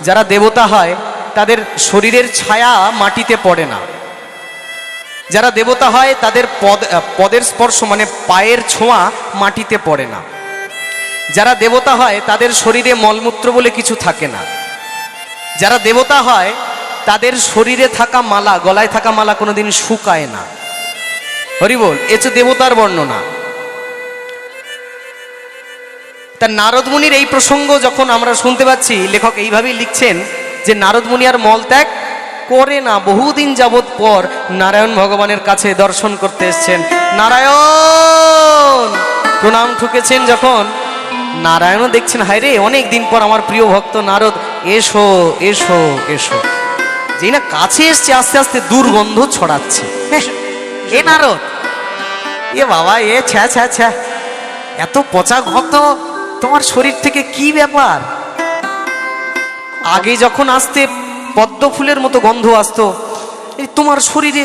যারা দেবতা হয় তাদের শরীরের ছায়া মাটিতে পড়ে না। যারা দেবতা হয় তাদের পদের স্পর্শ মানে পায়ের ছোঁয়া মাটিতে পড়ে না। যারা দেবতা হয় তাদের শরীরে মলমূত্র বলে কিছু থাকে না। যারা দেবতা হয় তাদের শরীরে থাকা মালা, গলায় থাকা মালা কোনোদিন শুকায় না। হরি বল, এ হচ্ছে দেবতার বর্ণনা। তা নারদ মুনির এই প্রসঙ্গ যখন আমরা শুনতে পাচ্ছি, লেখক এইভাবেই লিখছেন যে নারদ মুনি আর মলত্যাগ করে না, বহুদিন যাবৎ পর নারায়ণ ভগবানের কাছে দর্শন করতে এসছেন। নারায়ণ প্রণাম ঠুকেছেন যখন, নারায়ণও দেখছেন হায় রে অনেক দিন পর আমার প্রিয় ভক্ত নারদ এসো এসো এসো। যেই না কাছে এসছে আস্তে আস্তে দুর্গন্ধ ছড়াচ্ছে। এ নারদ, এ বাবা, এ ছ্যা ছ্যা ছ্যা, এত পচা ভক্ত তোমার শরীর থেকে কি ব্যাপার? আগে যখন আসতে পদ্ম ফুলের মতো গন্ধ আসতো, এই তোমার শরীরে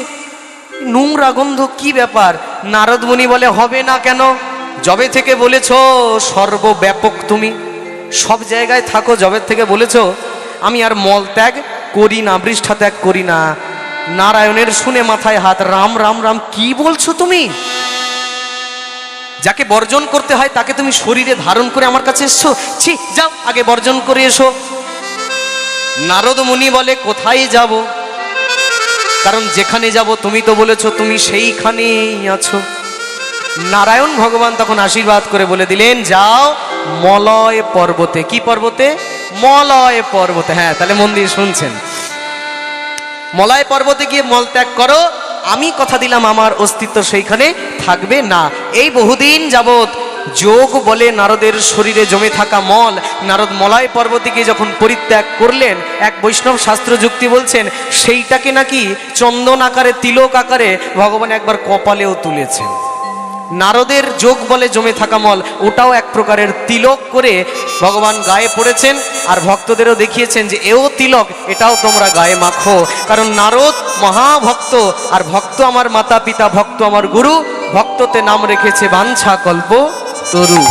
নোংরা গন্ধ, কি ব্যাপার? নারদ মুনি বলে হবে না কেন? যবে থেকে বলেছ সর্বব্যাপক, তুমি সব জায়গায় থাকো, যবে থেকে বলেছ আমি আর মল ত্যাগ করি না, বৃষ্ঠা ত্যাগ করি না। নারায়ণের শুনে মাথায় হাত, রাম রাম রাম, কি বলছো তুমি? যাকে বর্জন করতে হয় তাকে তুমি শরীরে ধারণ করে আমার কাছে এসছো? ছি, যাও আগে বর্জন করে এসো। নারদ মুনি বলে কোথায় যাব? কারণ যেখানে যাব তুমি তো বলেছো তুমি সেইখানেই আছো। নারায়ণ ভগবান তখন আশীর্বাদ করে বলে দিলেন যাও মলয় পর্বতে। কি পর্বতে? মলয় পর্বতে। হ্যাঁ, তাহলে মন দিয়ে শুনছেন। মলয় পর্বতে গিয়ে মল ত্যাগ করো, আমি কথা দিলাম আমার অস্তিত্ব সেইখানে থাকবে না। এই বহুদিন যাবৎ যোগ বলে নারদের শরীরে জমে থাকা মল নারদ মলয় পর্বতে গিয়ে যখন পরিত্যাগ করলেন, এক বৈষ্ণব শাস্ত্র যুক্তি বলছেন সেইটাকে নাকি চন্দন আকারে, তিলক আকারে ভগবান একবার কপালেও তুলেছেন। নারদের যোগ বলে জমে থাকা মল ওটাও এক প্রকারের তিলক করে ভগবান গায়ে পড়েছেন, আর ভক্তদেরও দেখিয়েছেন যে এও তিলক, এটাও তোমরা গায়ে মাখো। কারণ নারদ মহাভক্ত, আর ভক্ত আমার মাতা পিতা, ভক্ত আমার গুরু, ভক্ততে নাম রেখেছে বাঞ্ছা কল্প তরু।